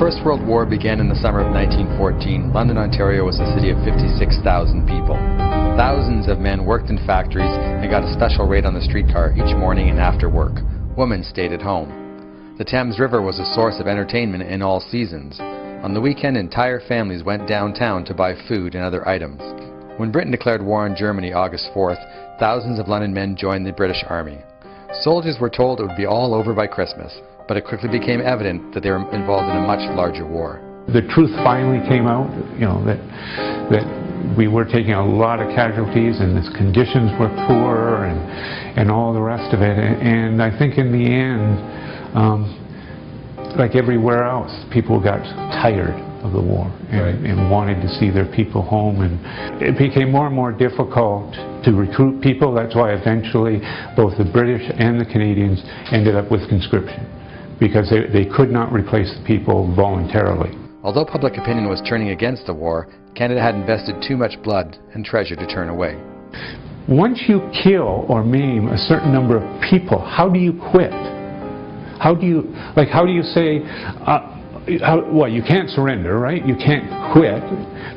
First World War began in the summer of 1914, London, Ontario was a city of 56,000 people. Thousands of men worked in factories and got a special rate on the streetcar each morning and after work. Women stayed at home. The Thames River was a source of entertainment in all seasons. On the weekend, entire families went downtown to buy food and other items. When Britain declared war on Germany August 4th, thousands of London men joined the British Army. Soldiers were told it would be all over by Christmas, but it quickly became evident that they were involved in a much larger war. The truth finally came out, that we were taking a lot of casualties and the conditions were poor and all the rest of it. And I think in the end, like everywhere else, people got tired of the war and wanted to see their people home, and it became more and more difficult to recruit people. That's why eventually both the British and the Canadians ended up with conscription, because they could not replace the people voluntarily. Although public opinion was turning against the war, Canada had invested too much blood and treasure to turn away. Once you kill or maim a certain number of people, how do you quit? How do you say, well, you can't surrender, right? You can't quit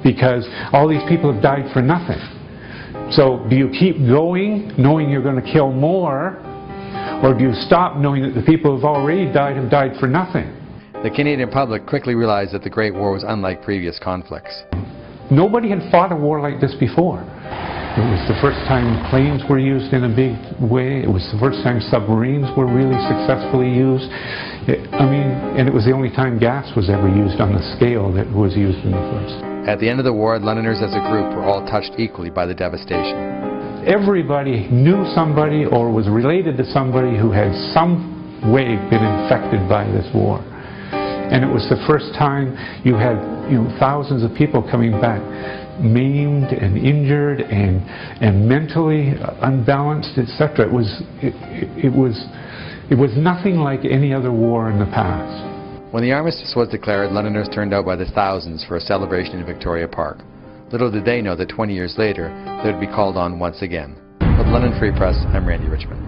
because all these people have died for nothing. So do you keep going knowing you're going to kill more, or do you stop knowing that the people who have already died have died for nothing? The Canadian public quickly realized that the Great War was unlike previous conflicts. Nobody had fought a war like this before. It was the first time planes were used in a big way. It was the first time submarines were really successfully used. And it was the only time gas was ever used on the scale that was used in the first. At the end of the war, Londoners as a group were all touched equally by the devastation. Everybody knew somebody or was related to somebody who had some way been infected by this war. And it was the first time you had thousands of people coming back maimed and injured and mentally unbalanced, etc. It was nothing like any other war in the past. When the armistice was declared, Londoners turned out by the thousands for a celebration in Victoria Park. Little did they know that 20 years later, they would be called on once again. For the London Free Press, I'm Randy Richmond.